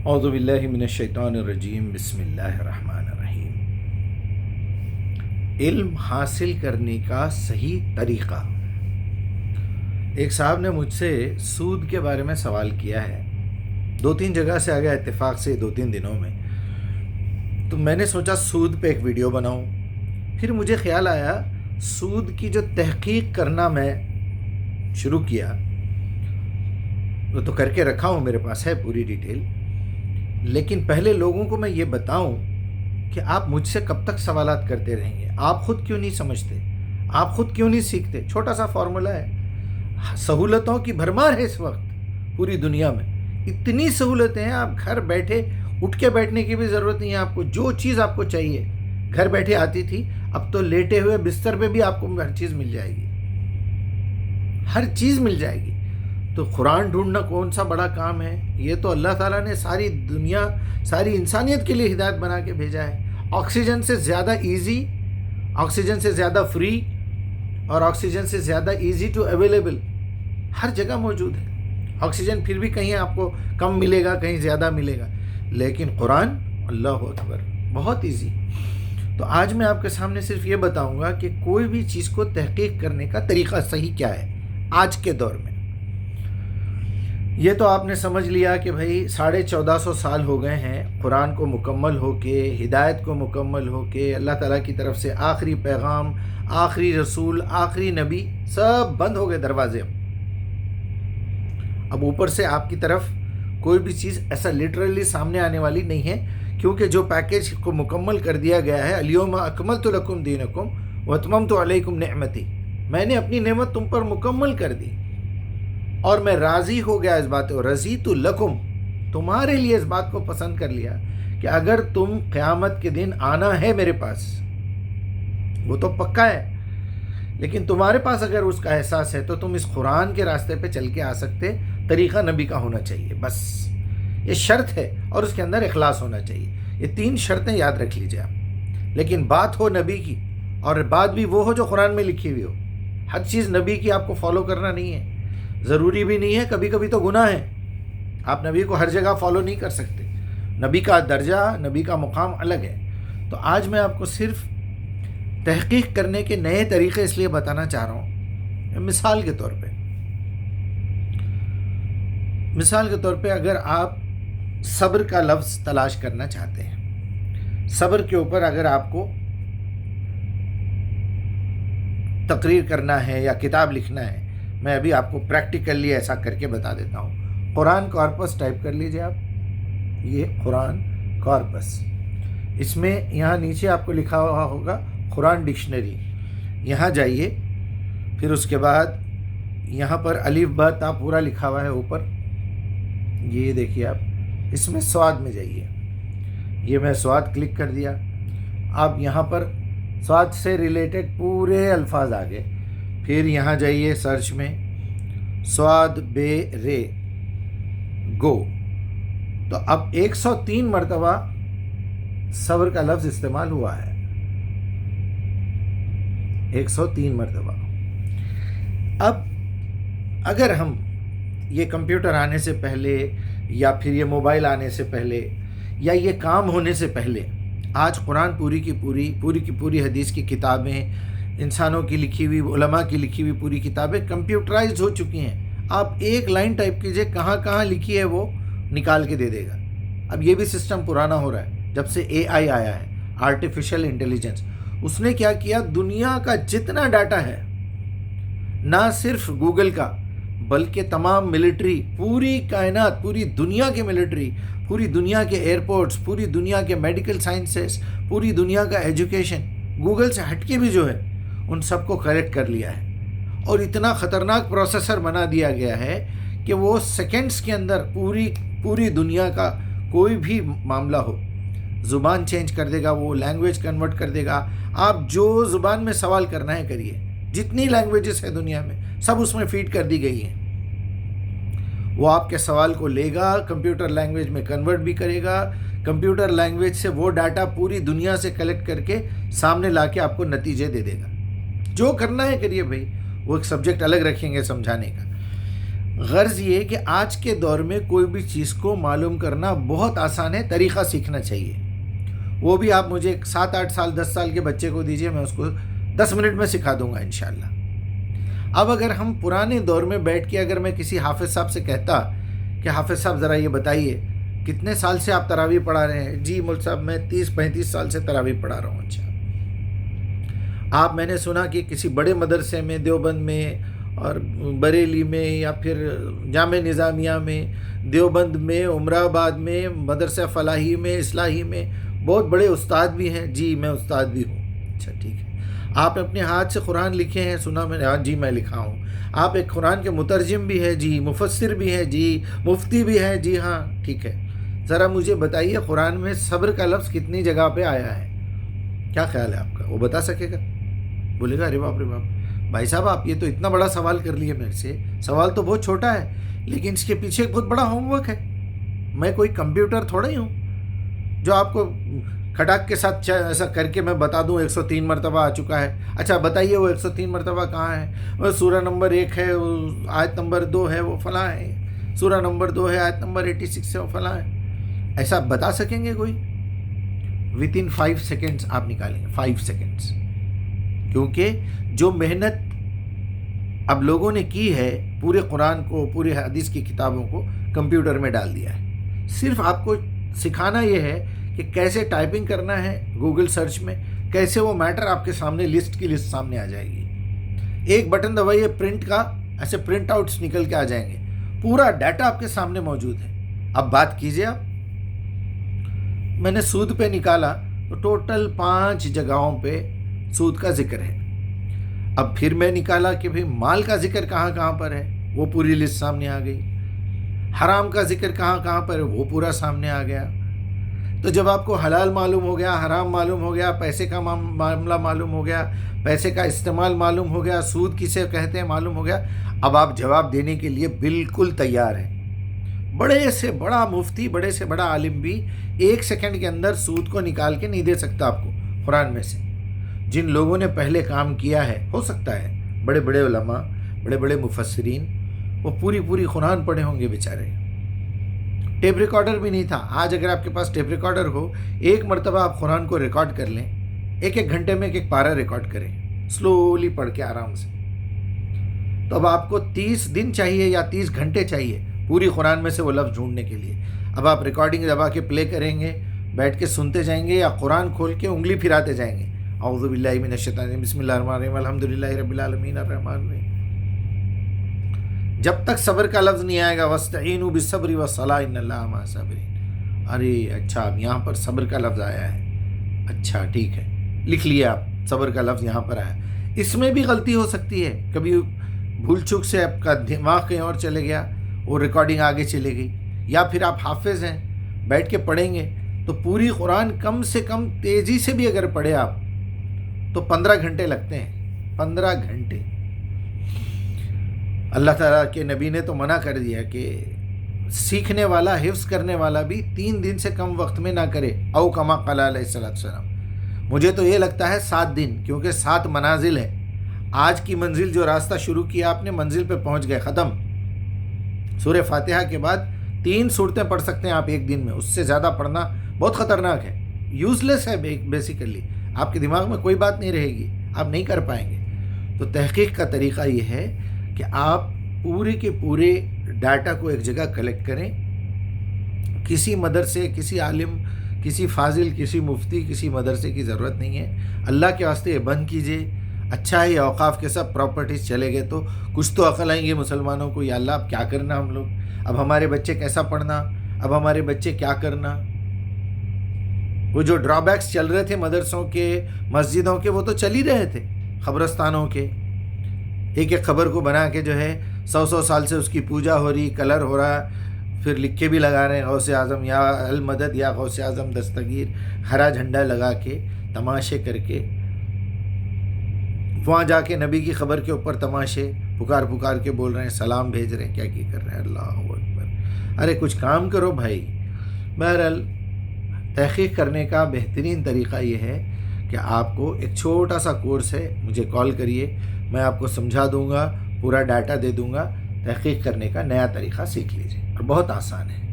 اعوذ باللہ من الشیطان الرجیم بسم اللہ الرحمن الرحیم۔ علم حاصل کرنے کا صحیح طریقہ۔ ایک صاحب نے مجھ سے سود کے بارے میں سوال کیا ہے، 2-3 جگہ سے آ گیا اتفاق سے 2-3 دنوں میں، تو میں نے سوچا سود پہ ایک ویڈیو بناؤں۔ پھر مجھے خیال آیا سود کی جو تحقیق کرنا میں شروع کیا، وہ تو کر کے رکھا ہوں، میرے پاس ہے پوری ڈیٹیل، لیکن پہلے لوگوں کو میں یہ بتاؤں کہ آپ مجھ سے کب تک سوالات کرتے رہیں گے؟ آپ خود کیوں نہیں سمجھتے؟ آپ خود کیوں نہیں سیکھتے؟ چھوٹا سا فارمولا ہے، سہولتوں کی بھرمار ہے اس وقت پوری دنیا میں، اتنی سہولتیں ہیں، آپ گھر بیٹھے اٹھ کے بیٹھنے کی بھی ضرورت نہیں ہے، آپ کو جو چیز آپ کو چاہیے گھر بیٹھے آتی تھی، اب تو لیٹے ہوئے بستر پہ بھی آپ کو ہر چیز مل جائے گی، ہر چیز مل جائے گی۔ تو قرآن ڈھونڈنا کون سا بڑا کام ہے؟ یہ تو اللہ تعالیٰ نے ساری دنیا، ساری انسانیت کے لیے ہدایت بنا کے بھیجا ہے۔ آکسیجن سے زیادہ ایزی، آکسیجن سے زیادہ فری اور آکسیجن سے زیادہ ایزی ٹو اویلیبل ہر جگہ موجود ہے۔ آکسیجن پھر بھی کہیں آپ کو کم ملے گا، کہیں زیادہ ملے گا، لیکن قرآن اللہ اکبر بہت ایزی۔ تو آج میں آپ کے سامنے صرف یہ بتاؤں گا کہ کوئی بھی چیز کو تحقیق کرنے کا طریقہ صحیح کیا ہے آج کے دور میں۔ یہ تو آپ نے سمجھ لیا کہ بھائی 1450 سال ہو گئے ہیں قرآن کو مکمل ہو کے، ہدایت کو مکمل ہو کے، اللہ تعالیٰ کی طرف سے آخری پیغام، آخری رسول، آخری نبی سب بند ہو گئے دروازے۔ اب اوپر سے آپ کی طرف کوئی بھی چیز ایسا لٹرلی سامنے آنے والی نہیں ہے، کیونکہ جو پیکیج کو مکمل کر دیا گیا ہے، الیوم اکملت لکم دینکم واتممت علیکم نعمتی، میں نے اپنی نعمت تم پر مکمل کر دی اور میں راضی ہو گیا اس بات، رضیت لکم، تمہارے لیے اس بات کو پسند کر لیا کہ اگر تم قیامت کے دن آنا ہے میرے پاس، وہ تو پکا ہے، لیکن تمہارے پاس اگر اس کا احساس ہے تو تم اس قرآن کے راستے پہ چل کے آ سکتے، طریقہ نبی کا ہونا چاہیے، بس یہ شرط ہے، اور اس کے اندر اخلاص ہونا چاہیے۔ یہ 3 شرطیں یاد رکھ لیجئے آپ، لیکن بات ہو نبی کی، اور بات بھی وہ ہو جو قرآن میں لکھی ہوئی ہو۔ ہر چیز نبی کی آپ کو فالو کرنا نہیں ہے، ضروری بھی نہیں ہے، کبھی کبھی تو گناہ ہے، آپ نبی کو ہر جگہ فالو نہیں کر سکتے، نبی کا درجہ، نبی کا مقام الگ ہے۔ تو آج میں آپ کو صرف تحقیق کرنے کے نئے طریقے اس لیے بتانا چاہ رہا ہوں، مثال کے طور پہ اگر آپ صبر کا لفظ تلاش کرنا چاہتے ہیں، صبر کے اوپر اگر آپ کو تقریر کرنا ہے یا کتاب لکھنا ہے، میں ابھی آپ کو پریکٹیکلی ایسا کر کے بتا دیتا ہوں۔ قرآن کارپس ٹائپ کر لیجئے آپ، یہ قرآن کارپس، اس میں یہاں نیچے آپ کو لکھا ہوا ہوگا قرآن ڈکشنری، یہاں جائیے، پھر اس کے بعد یہاں پر الف با تا پورا لکھا ہوا ہے اوپر، یہ دیکھیے آپ، اس میں سواد میں جائیے، یہ میں سواد کلک کر دیا، آپ یہاں پر سواد سے ریلیٹڈ پورے الفاظ آ گئے، پھر یہاں جائیے سرچ میں سواد بے رے گو، تو اب 103 مرتبہ صبر کا لفظ استعمال ہوا ہے، 103 مرتبہ۔ اب اگر ہم یہ کمپیوٹر آنے سے پہلے، یا پھر یہ موبائل آنے سے پہلے، یا یہ کام ہونے سے پہلے، آج قرآن پوری کی پوری حدیث کی کتابیں، انسانوں کی لکھی ہوئی، علماء کی لکھی ہوئی پوری کتابیں کمپیوٹرائزڈ ہو چکی ہیں، آپ ایک لائن ٹائپ کیجئے، کہاں کہاں لکھی ہے وہ نکال کے دے دے گا۔ اب یہ بھی سسٹم پرانا ہو رہا ہے، جب سے اے آئی آیا ہے، آرٹیفیشل انٹیلیجنس، اس نے کیا کیا، دنیا کا جتنا ڈاٹا ہے، نہ صرف گوگل کا بلکہ تمام ملٹری، پوری کائنات، پوری دنیا کے ملٹری، پوری دنیا کے ایئرپورٹس، پوری دنیا کے میڈیکل سائنسز، پوری دنیا کا ایجوکیشن، گوگل سے ہٹ کے بھی جو ہے ان سب کو کلیکٹ کر لیا ہے، اور اتنا خطرناک پروسیسر بنا دیا گیا ہے کہ وہ سیکنڈز کے اندر پوری دنیا کا کوئی بھی معاملہ ہو، زبان چینج کر دے گا، وہ لینگویج کنورٹ کر دے گا، آپ جو زبان میں سوال کرنا ہے کریے، جتنی لینگویجز ہے دنیا میں سب اس میں فیڈ کر دی گئی ہیں، وہ آپ کے سوال کو لے گا، کمپیوٹر لینگویج میں کنورٹ بھی کرے گا، کمپیوٹر لینگویج سے وہ ڈاٹا پوری دنیا سے کلیکٹ کر کے سامنے لا کے آپ کو نتیجے دے دے گا۔ جو کرنا ہے کریے بھائی، وہ ایک سبجیکٹ الگ رکھیں گے سمجھانے کا۔ غرض یہ کہ آج کے دور میں کوئی بھی چیز کو معلوم کرنا بہت آسان ہے، طریقہ سیکھنا چاہیے۔ وہ بھی آپ مجھے 7-8 سال 10 سال کے بچے کو دیجئے، میں اس کو 10 منٹ میں سکھا دوں گا انشاءاللہ۔ اب اگر ہم پرانے دور میں بیٹھ کے اگر میں کسی حافظ صاحب سے کہتا کہ حافظ صاحب ذرا یہ بتائیے کتنے سال سے آپ تراویح پڑھا رہے ہیں؟ جی مول صاحب میں 30-35 سال سے تراویح پڑھا رہا ہوں۔ اچھا، آپ میں نے سنا کہ کسی بڑے مدرسے میں، دیوبند میں اور بریلی میں یا پھر جامع نظامیہ میں، دیوبند میں، عمر آباد میں، مدرسہ فلاحی میں، اصلاحی میں بہت بڑے استاد بھی ہیں۔ جی میں استاد بھی ہوں۔ اچھا ٹھیک ہے۔ آپ اپنے ہاتھ سے قرآن لکھے ہیں؟ سنا میں نے۔ ہاں جی میں لکھا ہوں۔ آپ ایک قرآن کے مترجم بھی ہیں؟ جی مفسر بھی ہیں؟ جی مفتی بھی ہیں؟ جی ہاں ٹھیک ہے۔ ذرا مجھے بتائیے قرآن میں صبر کا لفظ کتنی جگہ پہ آیا ہے؟ کیا خیال ہے آپ کا؟ وہ بتا سکے گا؟ بولے گا ارے باپ رے باپ، بھائی صاحب آپ یہ تو اتنا بڑا سوال کر لیے میرے سے۔ سوال تو بہت چھوٹا ہے لیکن اس کے پیچھے ایک بہت بڑا ہوم ورک ہے۔ میں کوئی کمپیوٹر تھوڑا ہی ہوں جو آپ کو کھٹاک کے ساتھ ایسا کر کے میں بتا دوں 103 مرتبہ آ چکا ہے۔ اچھا بتائیے وہ 103 مرتبہ کہاں ہے؟ وہ سورہ نمبر 1 ہے، آیت نمبر 2 ہے، وہ فلاں ہے۔ سورہ نمبر 2 ہے، آیت نمبر 86 ہے، وہ فلاں ہے۔ ایسا بتا سکیں گے کوئی؟ ود ان 5 سیکنڈس آپ نکالیں گے، 5 سیکنڈس۔ کیونکہ جو محنت اب لوگوں نے کی ہے پورے قرآن کو، پورے حدیث کی کتابوں کو کمپیوٹر میں ڈال دیا ہے۔ صرف آپ کو سکھانا یہ ہے کہ کیسے ٹائپنگ کرنا ہے گوگل سرچ میں، کیسے وہ میٹر آپ کے سامنے لسٹ کی لسٹ سامنے آ جائے گی۔ ایک بٹن دبائیے، پرنٹ کا ایسے پرنٹ آؤٹس نکل کے آ جائیں گے، پورا ڈیٹا آپ کے سامنے موجود ہے۔ اب بات کیجئے آپ، میں نے سود پہ نکالا تو ٹوٹل 5 جگہوں پہ سود کا ذکر ہے۔ اب پھر میں نکالا کہ بھئی مال کا ذکر کہاں کہاں پر ہے، وہ پوری لسٹ سامنے آ گئی۔ حرام کا ذکر کہاں کہاں پر ہے، وہ پورا سامنے آ گیا۔ تو جب آپ کو حلال معلوم ہو گیا، حرام معلوم ہو گیا، پیسے کا معاملہ معلوم ہو گیا، پیسے کا استعمال معلوم ہو گیا، سود کسے کہتے ہیں معلوم ہو گیا، اب آپ جواب دینے کے لیے بالکل تیار ہیں۔ بڑے سے بڑا مفتی، بڑے سے بڑا عالم بھی 1 سیکنڈ کے اندر سود کو نکال کے نہیں دے سکتا آپ کو قرآن میں سے۔ جن لوگوں نے پہلے کام کیا ہے، ہو سکتا ہے بڑے بڑے علماء، بڑے بڑے مفسرین، وہ پوری قرآن پڑھے ہوں گے بیچارے۔ ٹیپ ریکارڈر بھی نہیں تھا۔ آج اگر آپ کے پاس ٹیپ ریکارڈر ہو، 1 مرتبہ آپ قرآن کو ریکارڈ کر لیں، 1 گھنٹے میں 1 پارہ ریکارڈ کریں، سلولی پڑھ کے آرام سے، تو اب آپ کو 30 دن چاہیے یا 30 گھنٹے چاہیے پوری قرآن میں سے وہ لفظ ڈھونڈنے کے لیے۔ اب آپ ریکارڈنگ دبا کے پلے کریں گے، بیٹھ کے سنتے جائیں گے یا قرآن کھول کے انگلی پھراتے جائیں گے، اعوذ باللہ من الشیطان الرجیم، بسم اللہ الرحمن الرحیم، الحمدللہ رب العالمین الرحمن الرحیم، جب تک صبر کا لفظ نہیں آئے گا، وَاسْتَعِینُوا بِالصَّبْرِ وَالصَّلَاةِ إِنَّ اللَّهَ مَعَ الصَّابِرِينَ۔ ارے اچھا اب یہاں پر صبر کا لفظ آیا ہے، اچھا ٹھیک ہے، لکھ لیا آپ، صبر کا لفظ یہاں پر آیا۔ اس میں بھی غلطی ہو سکتی ہے، کبھی بھول چوک سے آپ کا دماغ کہیں اور چلے گیا، وہ ریکارڈنگ آگے چلے گئی، یا پھر آپ حافظ ہیں، بیٹھ کے پڑھیں گے تو پوری قرآن کم سے کم تیزی سے بھی اگر پڑھے آپ تو 15 گھنٹے لگتے ہیں، 15 گھنٹے۔ اللہ تعالیٰ کے نبی نے تو منع کر دیا کہ سیکھنے والا، حفظ کرنے والا بھی 3 دن سے کم وقت میں نہ کرے، او کما قال علیہ السلام۔ مجھے تو یہ لگتا ہے 7 دن، کیونکہ 7 منازل ہے۔ آج کی منزل جو راستہ شروع کیا آپ نے، منزل پہ پہنچ گئے، ختم۔ سورہ فاتحہ کے بعد 3 سورتیں پڑھ سکتے ہیں آپ ایک دن میں، اس سے زیادہ پڑھنا بہت خطرناک ہے، یوز لیس ہے بیسیکلی، آپ کے دماغ میں کوئی بات نہیں رہے گی، آپ نہیں کر پائیں گے۔ تو تحقیق کا طریقہ یہ ہے کہ آپ پورے کے پورے ڈاٹا کو ایک جگہ کلیکٹ کریں، کسی مدرسے، کسی عالم، کسی فاضل، کسی مفتی، کسی مدرسے کی ضرورت نہیں ہے۔ اللہ کے واسطے یہ بند کیجئے۔ اچھا ہے یہ اوقاف کے سب پراپرٹیز چلے گئے تو کچھ تو عقل آئیں گے مسلمانوں کو، یا اللہ اب کیا کرنا ہم لوگ، اب ہمارے بچے کیسا پڑھنا، اب ہمارے بچے کیا کرنا۔ وہ جو ڈرا بیکس چل رہے تھے مدرسوں کے، مسجدوں کے، وہ تو چل ہی رہے تھے، قبرستانوں کے، ایک ایک قبر کو بنا کے جو ہے 100 سال سے اس کی پوجا ہو رہی، کلر ہو رہا، پھر لکھ کے بھی لگا رہے ہیں غوث اعظم یا المدد یا غوث اعظم دستگیر، ہرا جھنڈا لگا کے، تماشے کر کے، وہاں جا کے نبی کی قبر کے اوپر تماشے، پکار کے بول رہے ہیں، سلام بھیج رہے ہیں، کیا کر رہے ہیں، اللہ اکبر۔ ارے کچھ کام کرو بھائی۔ بہرحال تحقیق کرنے کا بہترین طریقہ یہ ہے کہ آپ کو ایک چھوٹا سا کورس ہے، مجھے کال کریے، میں آپ کو سمجھا دوں گا، پورا ڈاٹا دے دوں گا، تحقیق کرنے کا نیا طریقہ سیکھ لیجیے اور بہت آسان ہے.